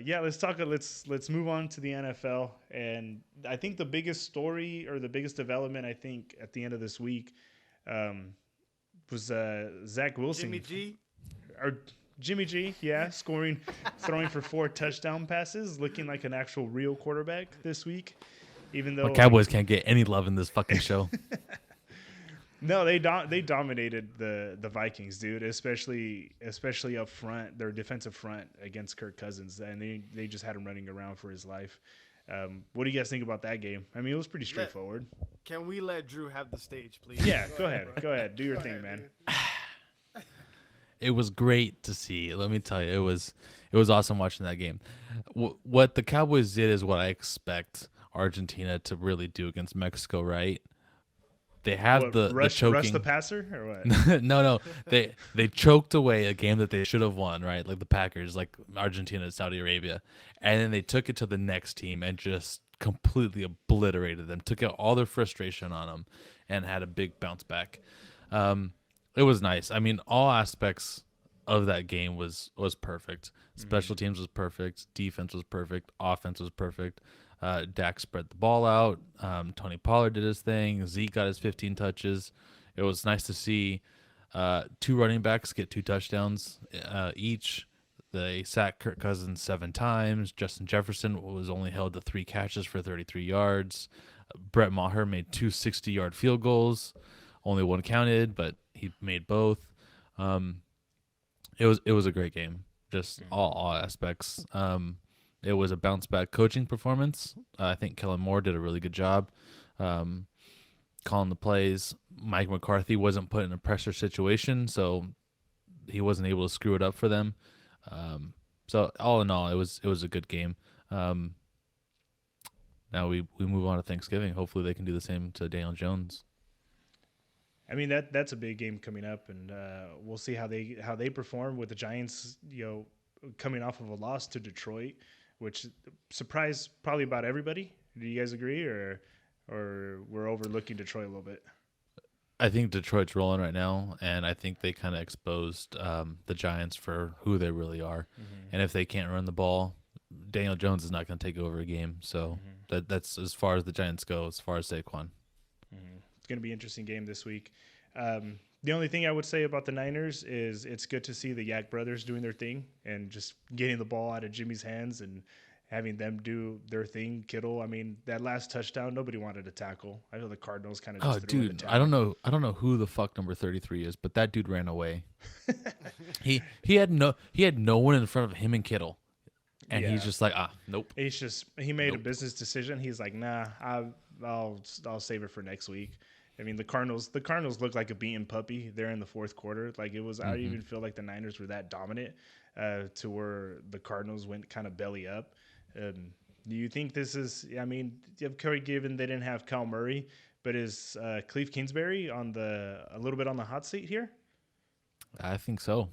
Yeah, let's talk. Let's move on to the NFL. And I think the biggest story or the biggest development, I think, at the end of this week, um, was Zach Jimmy Wilson G. or Jimmy G. Yeah, scoring, throwing for 4 touchdown passes, looking like an actual real quarterback this week. Even My though like Cowboys can't get any love in this fucking show. no, they dominated the Vikings, dude. Especially up front, their defensive front against Kirk Cousins, and they just had him running around for his life. What do you guys think about that game? I mean, it was pretty Let straightforward. Can we let Drew have the stage, please? Yeah, Go go ahead, ahead, bro. go ahead, do your Go thing, ahead, man. dude. It was great to see. Let me tell you, it was awesome watching that game. What the Cowboys did is what I expect Argentina to really do against Mexico, right? They have What the rush the choking. passer or what? No. They choked away a game that they should have won, right? Like the Packers, like Argentina, Saudi Arabia, and then they took it to the next team and just completely obliterated them. Took out all their frustration on them, and had a big bounce back. Um, it was nice. I mean, all aspects of that game was perfect. Special teams was perfect. Defense was perfect. Offense was perfect. Dak spread the ball out. Tony Pollard did his thing. Zeke got his 15 touches. It was nice to see two running backs get 2 touchdowns each. They sacked Kirk Cousins 7 times. Justin Jefferson was only held to 3 catches for 33 yards. Brett Maher made two 60-yard field goals. Only one counted, but he made both. Um, it was a great game, just all aspects. It was a bounce back coaching performance. I think Kellen Moore did a really good job um, calling the plays. Mike McCarthy wasn't put in a pressure situation, so he wasn't able to screw it up for them. So all in all, it was a good game. Um, Now we move on to Thanksgiving. Hopefully they can do the same to Daniel Jones. I mean that's a big game coming up, and we'll see how they perform with the Giants. Coming off of a loss to Detroit, which surprised probably about everybody. Do you guys agree, or we're overlooking Detroit a little bit? I think Detroit's rolling right now, and I think they kind of exposed the Giants for who they really are. And if they can't run the ball, Daniel Jones is not going to take over a game. So that's as far as the Giants go, as far as Saquon. It's going to be an interesting game this week. The only thing I would say about the Niners is it's good to see the Yak brothers doing their thing and just getting the ball out of Jimmy's hands and having them do their thing. Kittle, I mean, that last touchdown, nobody wanted to tackle. I know the Cardinals kind of Oh, just threw in the dude, I don't towel. know. I don't know who the fuck number 33 is, but that dude ran away. He had no one in front of him and Kittle, and he's Yeah. just like, nope, He made a nope. business decision. He's like, nah, I'll save it for next week. I mean, the Cardinals look like a beaten puppy there in the fourth quarter. Like it was, I didn't even feel like the Niners were that dominant to where the Cardinals went kind of belly up. Um, do you think this is? I mean, you have Curry given they didn't have Kyle Murray, but is Cleve Kingsbury on a little bit on the hot seat here? I think so.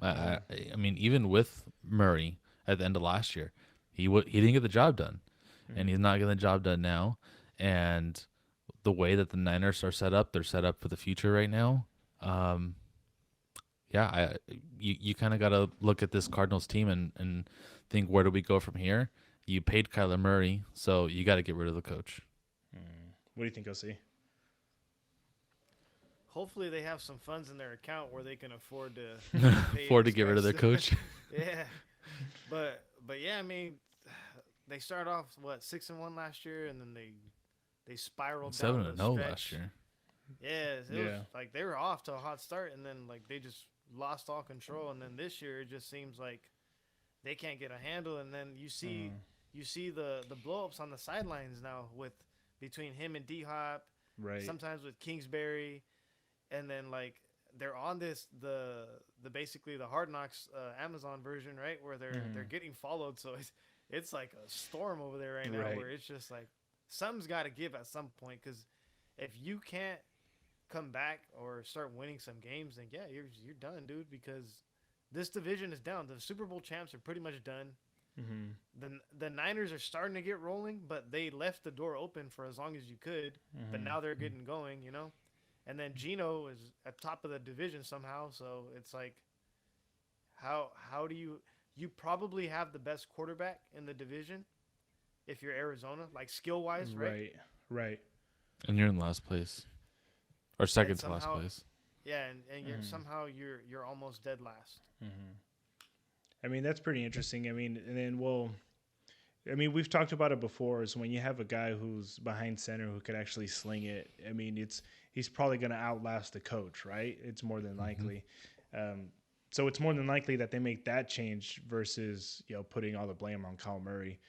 I, Yeah. I, I mean, even with Murray at the end of last year, he didn't get the job done, and he's not getting the job done now. And the way that the Niners are set up, they're set up for the future right now. Um, yeah, you kind of got to look at this Cardinals team and think, where do we go from here? You paid Kyler Murray, so you got to get rid of the coach. What do you think, OC? Hopefully they have some funds in their account where they can afford to pay Afford to this get rid guy of their stuff. coach. Yeah, but yeah, I mean, they started off what 6-1 last year, and then they spiraled down Seven the and 0 stretch. last year. Yeah, it was Yeah. like they were off to a hot start, and then like they just lost all control, and then this year it just seems like they can't get a handle, and then you see the blow ups on the sidelines now with between him and D Hop, Right. sometimes with Kingsbury, and then like they're on the basically the Hard Knocks Amazon version, right, where they're getting followed, so it's like a storm over there right now, Right. where it's just like something's got to give at some point, because if you can't come back or start winning some games, then yeah, you're done, dude, because this division is down. The Super Bowl champs are pretty much done. The Niners are starting to get rolling, but they left the door open for as long as you could. But now they're getting going, you know. And then Geno is at top of the division somehow, so it's like, how do you you probably have the best quarterback in the division if you're Arizona, like skill wise, right? Right. Right. And you're in last place or And second to last somehow, place. yeah, and you're Mhm. somehow you're almost dead last. Mhm. I mean, that's pretty interesting. I mean, and then I mean, we've talked about it before. Is when you have a guy who's behind center who could actually sling it. I mean, he's probably going to outlast the coach, right? It's more than Mhm. likely. Um, so it's more than likely that they make that change versus putting all the blame on Kyle Murray.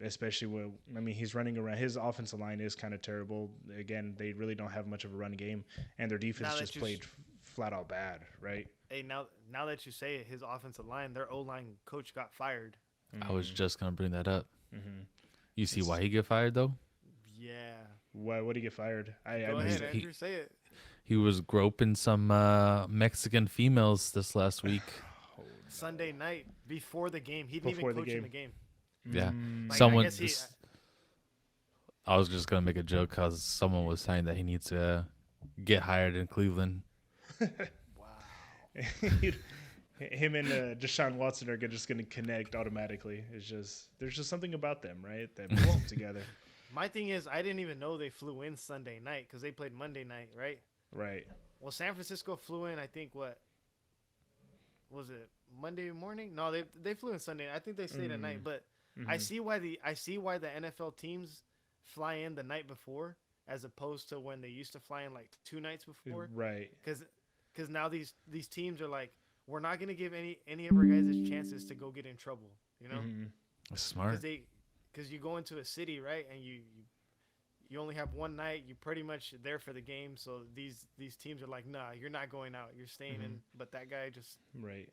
Especially when I mean he's running around. His offensive line is kind of terrible. Again, they really don't have much of a run game, and their defense Now just that you played flat out bad, right? hey now that you say it, his offensive line, their O line coach got fired. I was Mm-hmm. just gonna bring that up. Mm-hmm. You see It's why he get fired though? Yeah, why would he get fired? I go missed ahead, it. Andrew, say it. He was groping some Mexican females this last week. Oh Sunday no! night before the game, he didn't Before even the coach in game. the game. Yeah, Like I Mm, someone. guess he, I was just gonna make a joke because someone was saying that he needs to get hired in Cleveland. wow. him and Deshaun Watson are just going to connect automatically. It's just there's just something about them, right? That brings them together. My thing is, I didn't even know they flew in Sunday night because they played Monday night, right? Right. Well, San Francisco flew in. I think what was it Monday morning? No, they flew in Sunday. I think they stayed at night. But I Mhm. see why the NFL teams fly in the night before as opposed to when they used to fly in like 2 nights before. Right. Because now these teams are like, we're not gonna give any of our guys chances to go get in trouble, you know? Mhm. Smart. Because you go into a city, right, and you only have one night. You're pretty much there for the game. So these teams are like, nah, you're not going out. You're staying in. But that guy just Right.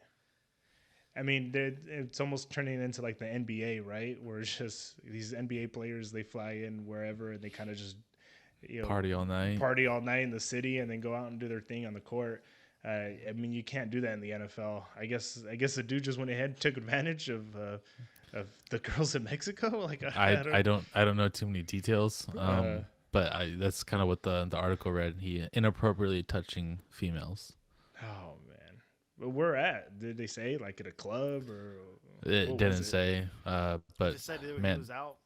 I mean, it's almost turning into like the NBA, right? Where it's just these NBA players, they fly in wherever and they kind of just, Party all night. party all night in the city and then go out and do their thing on the court. I mean, you can't do that in the NFL. I guess the dude just went ahead and took advantage of the girls in Mexico. Like I don't know too many details. Uh, But that's kind of what the article read. He inappropriately touching females. oh man, but where at? Did they say like at a club or It what didn't was it? say. But just said he man, was out.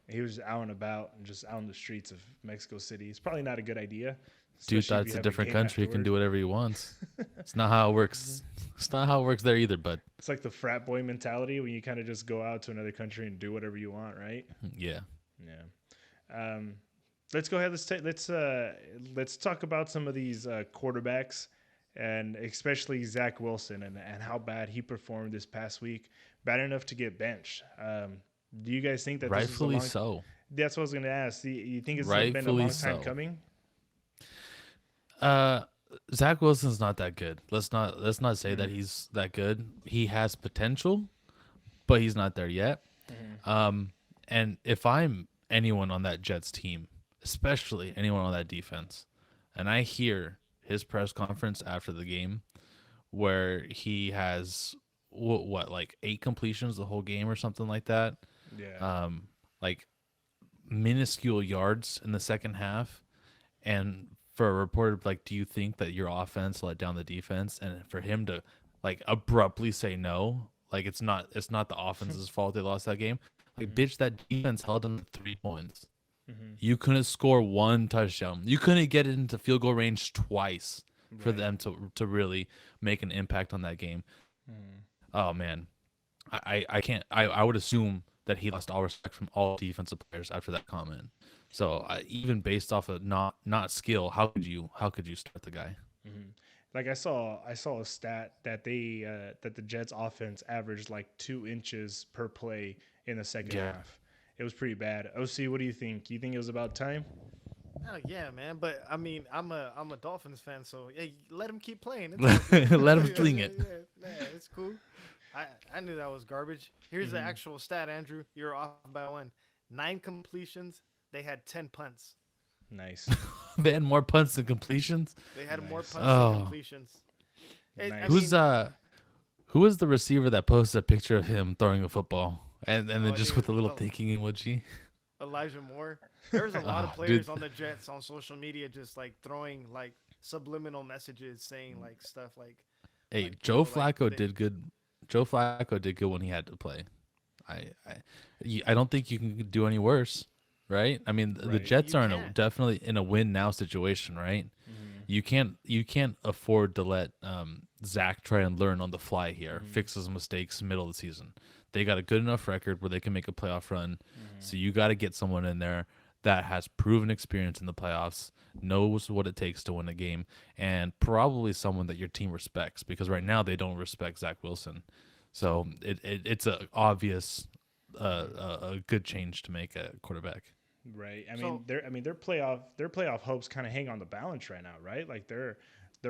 He was out and about and just out in the streets of Mexico City. It's probably not a good idea. dude especially thought if it's you a have different game country. He can afterward. do whatever he wants. It's not how it works. It's not how it works there either. But It's like the frat boy mentality when you kind of just go out to another country and do whatever you want, right? yeah, Yeah. Let's go ahead. Let's talk about some of these quarterbacks, and especially Zach Wilson and how bad he performed this past week. Bad enough to get benched. Do you guys think that this is a rightfully long? so. That's what I was going to ask. You think it's been a Rightfully long time so. coming? Zach Wilson's not that good. Let's not say that he's that good. He has potential, but he's not there yet. And if I'm anyone on that Jets team, especially anyone on that defense, and I hear his press conference after the game where he has what like 8 completions the whole game or something like that, Yeah. like minuscule yards in the second half, and for a reporter like, do you think that your offense let down the defense? And for him to like abruptly say no, like it's not the offense's fault they lost that game. Like, bitch, that defense held them to 3 points. You couldn't score 1 touchdown. You couldn't get it into field goal range twice for Right. them to really make an impact on that game. Oh man, I can't. I would assume that he lost all respect from all defensive players after that comment. So even based off of not skill, how could you start the guy? Like I saw a stat that that the Jets offense averaged like 2 inches per play in the second Yeah. half. It was pretty bad. OC, what do you think? You think it was about time? Oh yeah, man. But I mean, I'm a Dolphins fan, so yeah, let him keep playing. It's all good. Let him Yeah, fling yeah, it. Yeah, it's cool. I knew that was garbage. Here's the actual stat, Andrew. You're off by 1. 9 completions. They had 10 punts. Nice. They had more punts than completions. They had more Nice. punts Oh. than completions. Nice. Who was the receiver that posted a picture of him throwing a football and then I just think with a little oh, thinking emoji? Elijah Moore. There's a lot of Oh, players dude. on the Jets on social media just like throwing like subliminal messages saying like stuff like Hey, like, Joe like, Flacco they- did good. Joe Flacco did good when he had to play. I don't think you can do any worse, right? I mean, the Right. Jets You are can't. definitely in a win now situation, right? You can't afford to let Zach try and learn on the fly here, fix his mistakes middle of the season. They got a good enough record where they can make a playoff run. So you got to get someone in there that has proven experience in the playoffs, knows what it takes to win a game, and probably someone that your team respects because right now they don't respect Zach Wilson. So it's a obvious a good change to make at quarterback. Right. So Their playoff hopes kind of hang on the balance right now, right? Like they're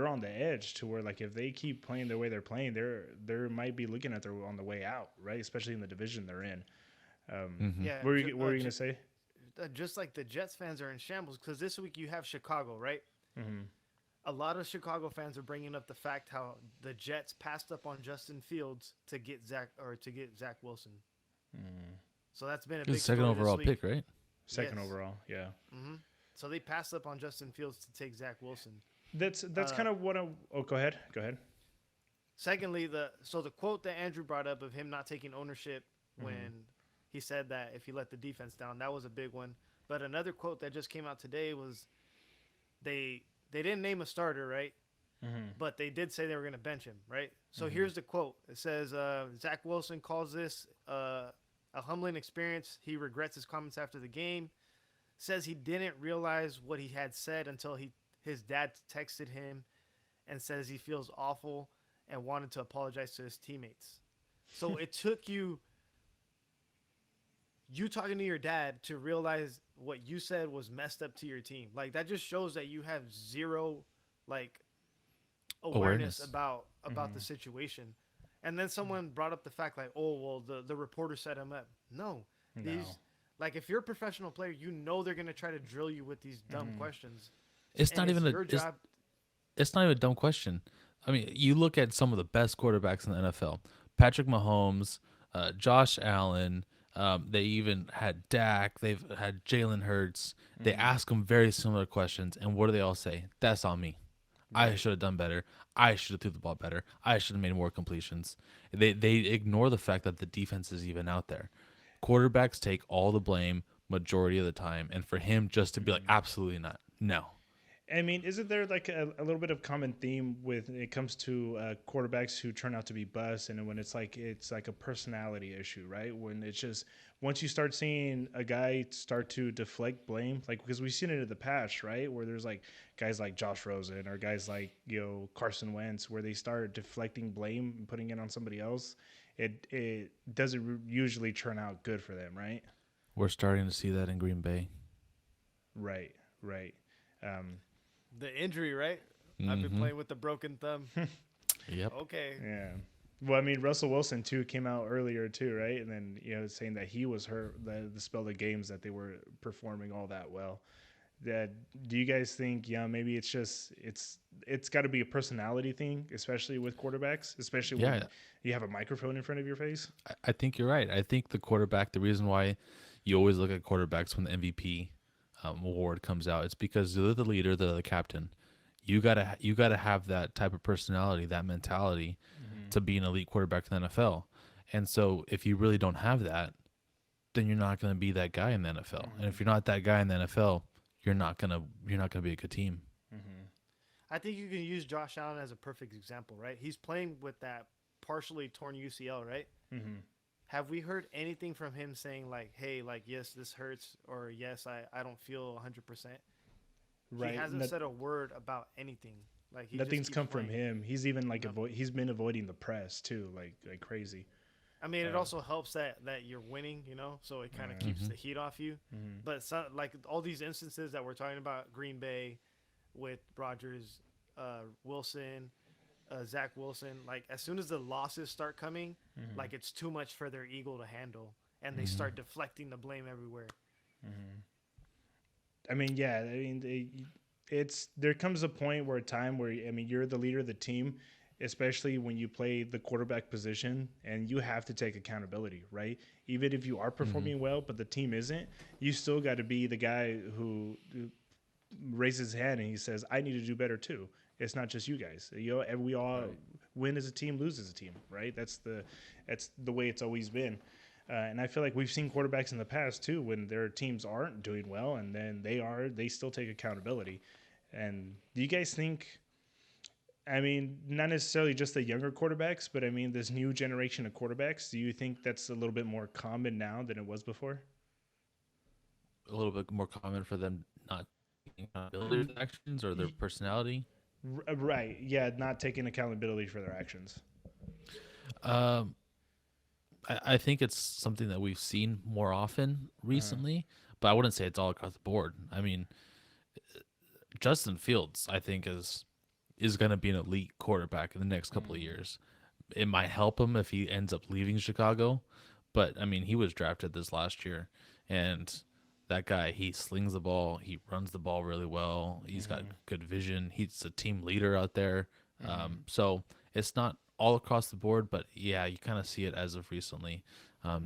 on the edge to where like if they keep playing the way they're playing, they might be looking at their on the way out, right? Especially in the division they're in. Hmm. yeah, What were you gonna say? just like the Jets fans are in shambles because this week you have Chicago, right? Mm-hmm. A lot of Chicago fans are bringing up the fact how the Jets passed up on Justin Fields to get Zach Wilson. So that's been a He's big the second story this overall week. pick, right? Second Yes. overall, yeah. So they passed up on Justin Fields to take Zach Wilson. That's Uh, kind of what I. Oh, go ahead. Go ahead. Secondly, the quote that Andrew brought up of him not taking ownership when he said that if he let the defense down, that was a big one. But another quote that just came out today was they didn't name a starter, right? But they did say they were going to bench him, right? So here's the quote. It says Zach Wilson calls this a humbling experience. He regrets his comments after the game. Says he didn't realize what he had said until his dad texted him and says he feels awful and wanted to apologize to his teammates. So it took you talking to your dad to realize what you said was messed up to your team. Like that just shows that you have zero like awareness Awareness. about the situation. And then someone brought up the fact like, oh well, the reporter set him up. No, No. these like if you're a professional player, you know they're gonna try to drill you with these dumb questions, It's and not it's even a your it's, job. it's not even a dumb question. I mean, you look at some of the best quarterbacks in the NFL: Patrick Mahomes, Josh Allen. They even had Dak. They've had Jalen Hurts. They ask them very similar questions, and what do they all say? That's on me. I should have done better. I should have threw the ball better. I should have made more completions. They ignore the fact that the defense is even out there. Quarterbacks take all the blame majority of the time, and for him just to be like, absolutely not, no. I mean, isn't there like a little bit of common theme with when it comes to quarterbacks who turn out to be busts, and when it's like a personality issue, right? When it's just once you start seeing a guy start to deflect blame, like because we've seen it in the past, right? Where there's like guys like Josh Rosen or guys like Carson Wentz, where they start deflecting blame and putting it on somebody else. It doesn't usually turn out good for them, right? We're starting to see that in Green Bay. Right, right. Um, The injury, right? I've been playing with the broken thumb. Yep. Okay. Yeah. Well, I mean, Russell Wilson too came out earlier too, right? And then saying that he was hurt the spell of games that they were performing all that well. That do you guys think? Yeah, maybe it's got to be a personality thing, especially with quarterbacks, especially when Yeah, you have a microphone in front of your face. I think you're right. I think the quarterback, the reason why you always look at quarterbacks when the MVP award comes out, it's because they're the leader, they're the captain. You gotta have that type of personality, that mentality, to be an elite quarterback in the NFL. And so, if you really don't have that, then you're not going to be that guy in the NFL. And if you're not that guy in the NFL, you're not gonna be a good team. I think you can use Josh Allen as a perfect example, right? He's playing with that partially torn UCL, right? Have we heard anything from him saying like, "Hey, like yes, this hurts," or "Yes, I don't feel 100%." He Right. hasn't said a word about anything. Like he just Nothing's keeps come from playing. him. He's even like Nothing. he's been avoiding the press too, like crazy. I mean, it also helps that you're winning, so it kind of keeps the heat off you. But some, like all these instances that we're talking about, Green Bay with Rodgers, Wilson, Zach Wilson, like as soon as the losses start coming, like it's too much for their ego to handle, and they start deflecting the blame everywhere. I mean, yeah. I mean, it's there comes a point where a time where I mean you're the leader of the team, especially when you play the quarterback position, and you have to take accountability, right? Even if you are performing well, but the team isn't, you still got to be the guy who raises his hand and he says, "I need to do better too." It's not just you guys. You know, and we all Right. win as a team, lose as a team, right? That's the way it's always been. And I feel like we've seen quarterbacks in the past too when their teams aren't doing well, and then they still take accountability. And do you guys think? I mean, not necessarily just the younger quarterbacks, but I mean this new generation of quarterbacks. Do you think that's a little bit more common now than it was before? A little bit more common for them not taking accountability for their actions or their personality. Right. Yeah, not taking accountability for their actions. Um, I think it's something that we've seen more often Uh-huh. recently, but I wouldn't say it's all across the board. I mean, Justin Fields, I think, is going to be an elite quarterback in the next couple of Mm, years. It might help him if he ends up leaving Chicago, but I mean, he was drafted this last year, and that guy, he slings the ball, he runs the ball really well, he's got mm-hmm, good vision, he's a team leader out there. mm-hmm. So it's not all across the board, but yeah, you kind of see it as of recently.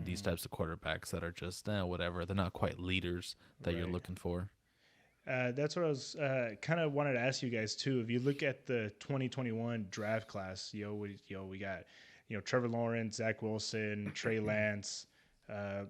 These Mm-hmm. types of quarterbacks that are just whatever, they're not quite leaders that you're Right. looking for. That's what I was kind of wanted to ask you guys too. If you look at the 2021 draft class, we got Trevor Lawrence, Zach Wilson, Trey Lance,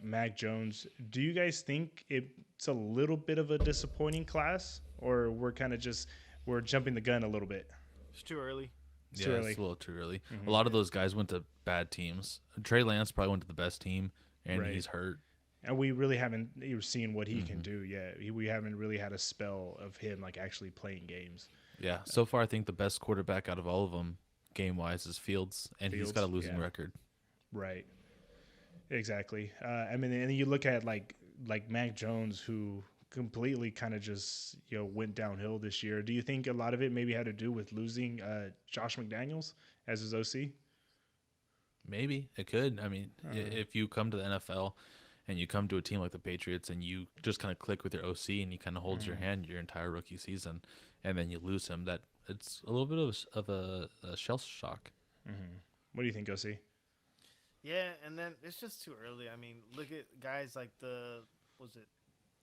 Mac Jones. Do you guys think it's a little bit of a disappointing class, or we're jumping the gun a little bit? It's too early. It's too Yeah, it's early. a little too early. A Hmm. lot of those guys went to bad teams. Trey Lance probably went to the best team, and Right. he's hurt. And we really haven't even seen what he can Hmm. do yet. We haven't really had a spell of him like actually playing games. Yeah, so far I think the best quarterback out of all of them, game wise, is Fields, and he's got a Fields, losing yeah, record. right. Exactly. I mean, and you look at like Mac Jones, who completely kind of just went downhill this year. Do you think a lot of it maybe had to do with losing Josh McDaniels as his OC? Maybe it could. I mean, Uh, if you come to the NFL and you come to a team like the Patriots and you just kind of click with your OC and he kind of holds your mhm, hand your entire rookie season, and then you lose him, that it's a little bit of a shell shock. mhm. What do you think, OC? Yeah, and then it's just too early. I mean, look at guys like the was it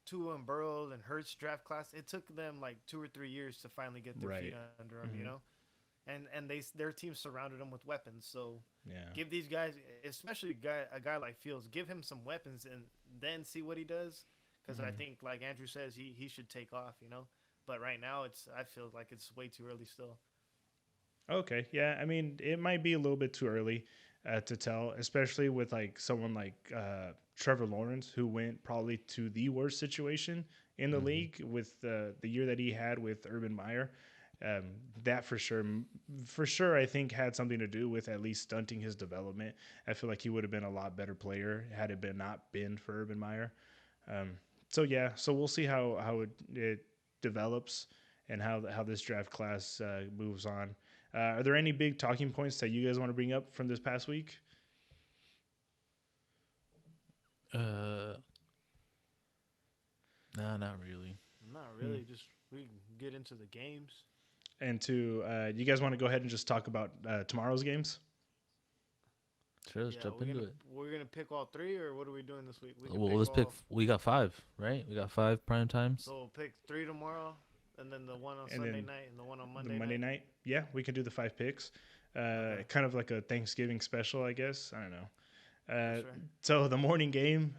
Tua and Burrow and Hurts draft class. It took them like 2 or 3 years to finally get their feet Right. under them, you Hmm. know. And their team surrounded them with weapons. So Yeah. give these guys, especially a guy like Fields, give him some weapons and then see what he does. Because I Hmm. think, like Andrew says, he should take off, you know. But right now, I feel like it's way too early still. Okay, yeah. I mean, it might be a little bit too early to tell, especially with like someone like Trevor Lawrence, who went probably to the worst situation in the Hmm. league with the year that he had with Urban Meyer. Um, that for sure, I think had something to do with at least stunting his development. I feel like he would have been a lot better player had it been not been for Urban Meyer. Um, so yeah, so we'll see how it develops and how this draft class moves on. Are there any big talking points that you guys want to bring up from this past week? Uh, no, not really. Not Hmm. really. Just we can get into the games. And to you guys want to go ahead and just talk about tomorrow's games? Sure, let's Yeah, jump we're into gonna it. we're gonna pick all three, or what are we doing this week? We can Well, pick let's pick. all. We got five, right? We got five prime times. So we'll pick three tomorrow, and then the one on And Sunday then night, and the one on the Monday Monday night. night, yeah, we can do the 5 picks. Okay, Kind of like a Thanksgiving special, I guess. I don't know. for Uh, sure. so the morning game,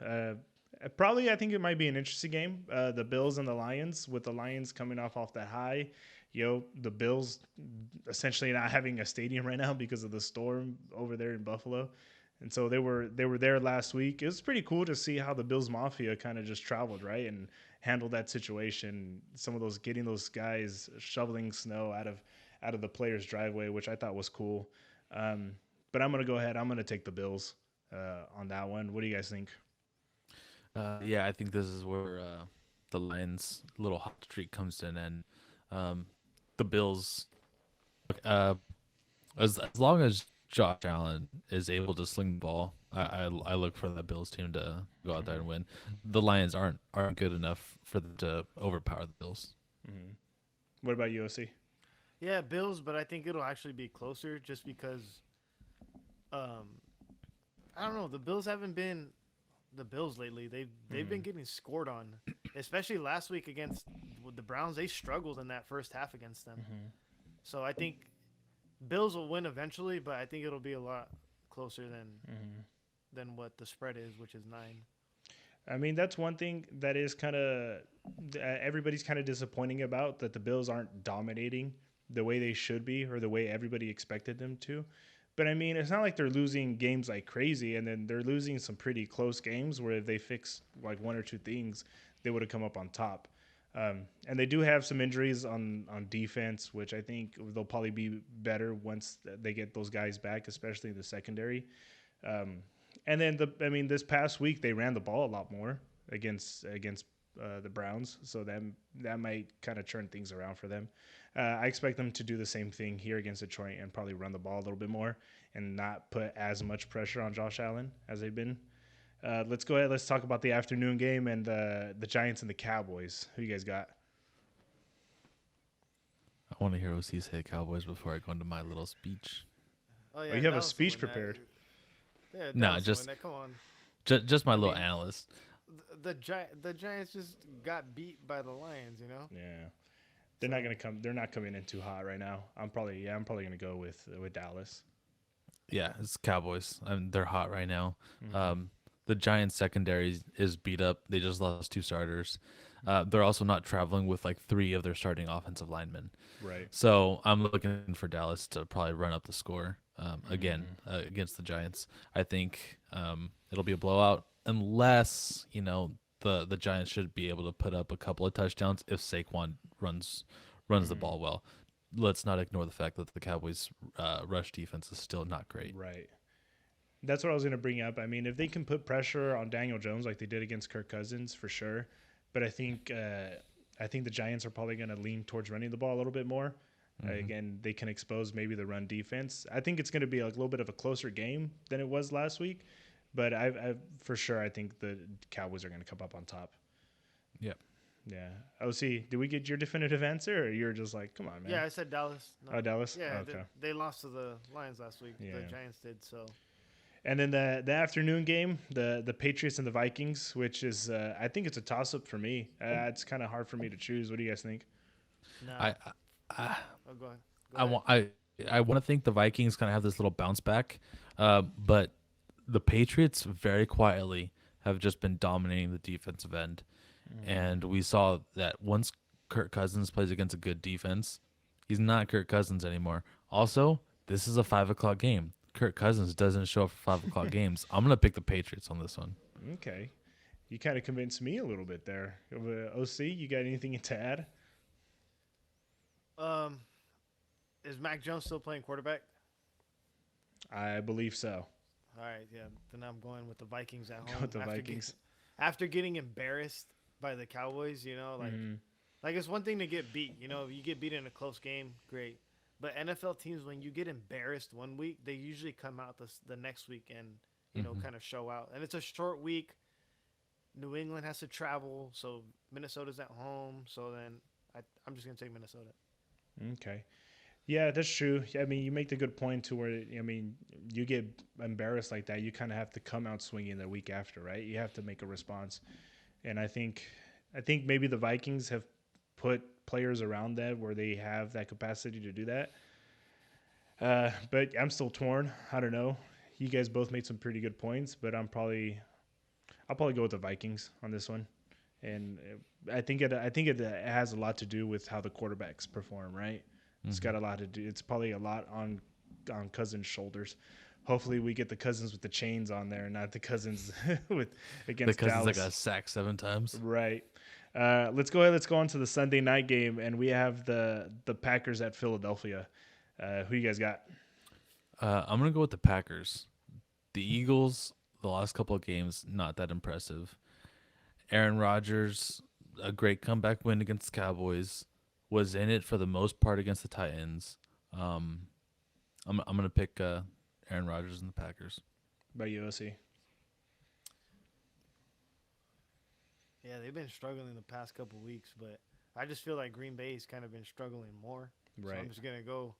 probably I think it might be an interesting game. The Bills and the Lions, with the Lions coming off that high. The Bills essentially not having a stadium right now because of the storm over there in Buffalo, and so they were there last week. It was pretty cool to see how the Bills Mafia kind of just traveled right and handled that situation. Some of those getting those guys shoveling snow out of the players' driveway, which I thought was cool. Um, but I'm gonna go ahead. I'm gonna take the Bills on that one. What do you guys think? Yeah, I think this is where the Lions' little hot streak comes to an end. Um, the Bills, uh, as long as Josh Allen is able to sling the ball, I look for the Bills team to go out there Mm-hmm. and win. The Lions aren't good enough for them to overpower the Bills. Mm-hmm. What about USC? Yeah, Bills, but I think it'll actually be closer, just because um I don't know. The Bills haven't been the Bills lately. They've Mm-hmm. been getting scored on, especially last week against the Browns. They struggled in that first half against them. Mm-hmm. So I think Bills will win eventually, but I think it'll be a lot closer than what the spread is, which is 9. I mean, that's one thing that is kind of everybody's kind of disappointing about that the Bills aren't dominating the way they should be or the way everybody expected them to. But I mean, it's not like they're losing games like crazy, and then they're losing some pretty close games where if they fix like one or two things, they would have come up on top. And they do have some injuries on defense, which I think they'll probably be better once they get those guys back, especially in the secondary. Um, and then I mean, this past week they ran the ball a lot more against the Browns, so that might kind of turn things around for them. I expect them to do the same thing here against Detroit and probably run the ball a little bit more and not put as much pressure on Josh Allen as they've been. Let's go ahead. Let's talk about the afternoon game and the Giants and the Cowboys. Who you guys got? I want to hear OC say Cowboys before I go into my little speech. Oh Oh, yeah, you have a Dallas will speech win that. prepared. Yeah, Nah, Dallas will just- win that. Come on. Just my little mean- analyst. The Giants just got beat by the Lions, you know. Yeah, they're not gonna come. They're not coming in too hot right now. I'm probably gonna go with Dallas. Yeah, it's Cowboys. They're hot right now. Mm-hmm. The Giants secondary is beat up. They just lost 2 starters. They're also not traveling with like 3 of their starting offensive linemen. Right. So I'm looking for Dallas to probably run up the score again against the Giants. I think it'll be a blowout unless the Giants should be able to put up a couple of touchdowns if Saquon runs the ball well. Let's not ignore the fact that the Cowboys' rush defense is still not great. Right. That's what I was going to bring up. I mean, if they can put pressure on Daniel Jones like they did against Kirk Cousins, for sure. But I think the Giants are probably going to lean towards running the ball a little bit more. Again, they can expose maybe the run defense. I think it's going to be a little bit of a closer game than it was last week. But I for sure, I think the Cowboys are going to come up on top. Yep. Yeah. OC, did we get your definitive answer, or you're just like, come on, man? Yeah, I said Dallas. No. Oh, Dallas? Yeah, Okay. they lost to the Lions last week. Yeah. The Giants did so. And then the afternoon game, the Patriots and the Vikings, which is I think it's a toss up for me. It's kind of hard for me to choose. What do you guys think? No. I Oh, go ahead. Go I ahead. want I want to think the Vikings kind of have this little bounce back, but the Patriots very quietly have just been dominating the defensive end, and we saw that once Kirk Cousins plays against a good defense, he's not Kirk Cousins anymore. Also, this is a 5 o'clock game. Kirk Cousins doesn't show up for 5 o'clock games. I'm gonna pick the Patriots on this one. Okay. You kind of convinced me a little bit there. OC, you got anything to add? Is Mac Jones still playing quarterback? I believe so. All right, yeah. Then I'm going with the Vikings at Go home. with the after Vikings. After getting embarrassed by the Cowboys, like it's one thing to get beat. You get beat in a close game, great. But NFL teams, when you get embarrassed one week, they usually come out the next week and kind of show out. And it's a short week. New England has to travel, so Minnesota's at home. So then I'm just gonna take Minnesota. Okay. Yeah, that's true. I mean, you make the good point to where, I mean, you get embarrassed like that, you kind of have to come out swinging the week after, right? You have to make a response. And I think maybe the Vikings have put players around that where they have that capacity to do that. But I'm still torn. I don't know. You guys both made some pretty good points, but I'll probably go with the Vikings on this one. And I think it has a lot to do with how the quarterbacks perform, right? It's got a lot to do. It's probably a lot on Cousins' shoulders. Hopefully, we get the Cousins with the chains on there, not the Cousins against Because Dallas. it's like a sack 7 times. Right. Let's go ahead. Let's go on to the Sunday night game, and we have the Packers at Philadelphia. Who you guys got? I'm gonna go with the Packers. The Eagles, the last couple of games, not that impressive. Aaron Rodgers, a great comeback win against the Cowboys, was in it for the most part against the Titans. I'm gonna pick Aaron Rodgers and the Packers. By USC. Yeah, they've been struggling the past couple weeks, but I just feel like Green Bay's kind of been struggling more. So Right. I'm just gonna go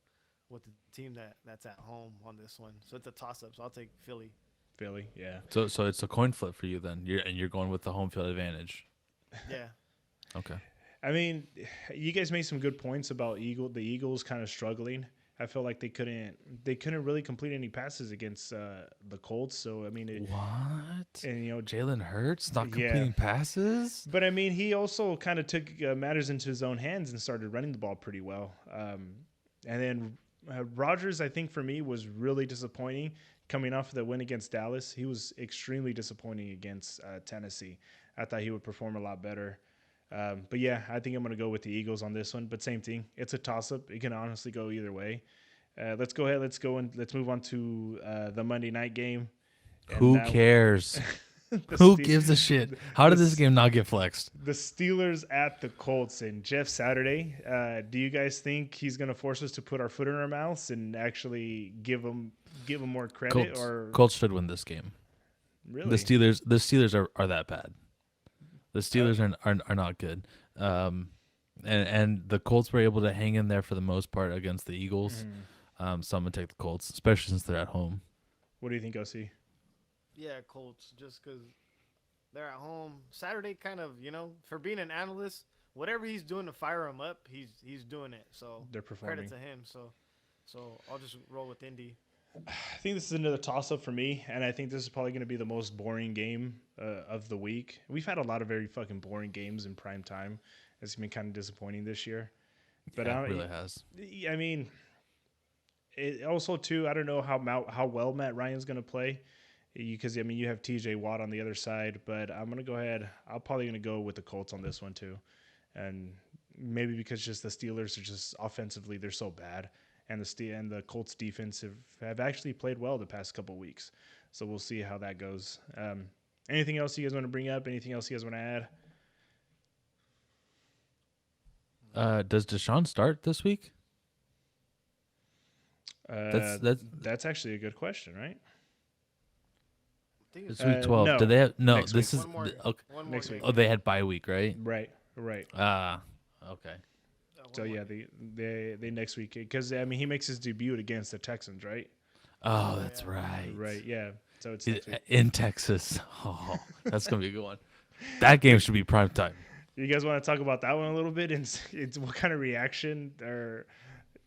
with the team that's at home on this one. So it's a toss-up. So I'll take Philly. Philly. Yeah. So it's a coin flip for you then. You're going with the home field advantage. Yeah. Okay. I mean, you guys made some good points about the Eagles kind of struggling. I felt like they couldn't really complete any passes against the Colts. So I mean, What? and Jalen Hurts not yeah. completing passes? But I mean, he also kind of took matters into his own hands and started running the ball pretty well. And then Rodgers, I think for me, was really disappointing coming off of the win against Dallas. He was extremely disappointing against Tennessee. I thought he would perform a lot better. But yeah, I think I'm going to go with the Eagles on this one. But same thing, it's a toss up. It can honestly go either way. Let's go ahead. Let's move on to the Monday night game. And Who now cares? the Who Ste- gives a shit? How did this game not get flexed? the Steelers at the Colts and Jeff Saturday. Do you guys think he's going to force us to put our foot in our mouths and actually give him more credit? Colts, Or Colts should win this game. really? The Steelers are that bad. The Steelers are not good. And the Colts were able to hang in there for the most part against the Eagles. So I'm gonna take the Colts, especially since they're at home. What do you think, OC? Yeah, Colts, just because they're at home. Saturday, kind of, for being an analyst, whatever he's doing to fire him up, he's doing it. So They're performing. credit to him. So I'll just roll with Indy. I think this is another toss up for me, and I think this is probably going to be the most boring game of the week. We've had a lot of very fucking boring games in prime time. It's been kind of disappointing this year. But Yeah, it really has. I mean, it also too. I don't know how well Matt Ryan's going to play, because I mean you have T.J. Watt on the other side. But I'm going to go ahead. I'm probably going to go with the Colts on this one too, and maybe because just the Steelers are just offensively they're so bad. And the Colts defense have actually played well the past couple weeks. So we'll see how that goes. Anything else you guys want to bring up? Anything else you guys want to add? Does Deshaun start this week? That's actually a good question, right? I think it's It's week 12. no. Do they have no? Next This week. is one more, okay. one more Next game. week. Oh, they had bye week, right? Right. Okay. One So more yeah, game. they next week, because I mean he makes his debut against the Texans, right? Oh, that's yeah. right. Right. Yeah. So it's He's next week. in Texas. Oh, that's gonna be a good one. That game should be prime time. You guys want to talk about that one a little bit, and it's what kind of reaction or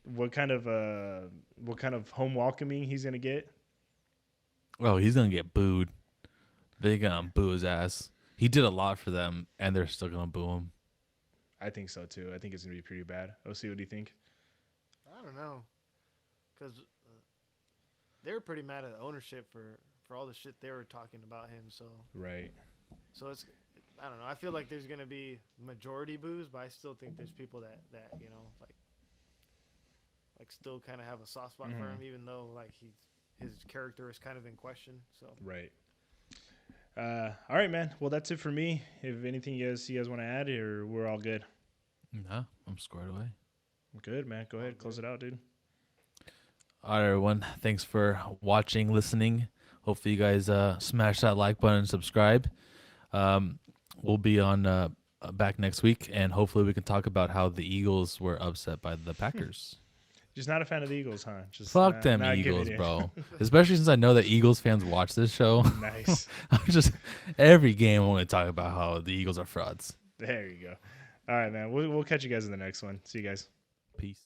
what kind of home welcoming he's gonna get? Oh, he's gonna get booed. They're gonna boo his ass. He did a lot for them, and they're still gonna boo him. I think so too. I think it's gonna be pretty bad. OC, what do you think? I don't know, because they were pretty mad at the ownership for all the shit they were talking about him. Right. So it's, I don't know. I feel like there's gonna be majority boos, but I still think there's people that like still kind of have a soft spot for him, even though like his character is kind of in question. So Right. All right, man. Well, that's it for me. If anything you guys want to add, or we're all good. No, I'm squared away. Good, man. Go ahead, close it out, dude. All right, everyone. Thanks for watching, listening. Hopefully, you guys smash that like button and subscribe. We'll be on back next week, and hopefully, we can talk about how the Eagles were upset by the Packers. Just not a fan of the Eagles, huh? Just Fuck them not giving Eagles, it. bro. Especially since I know that Eagles fans watch this show. Nice. I'm just every game I want to talk about how the Eagles are frauds. There you go. All right, man. We'll catch you guys in the next one. See you guys. Peace.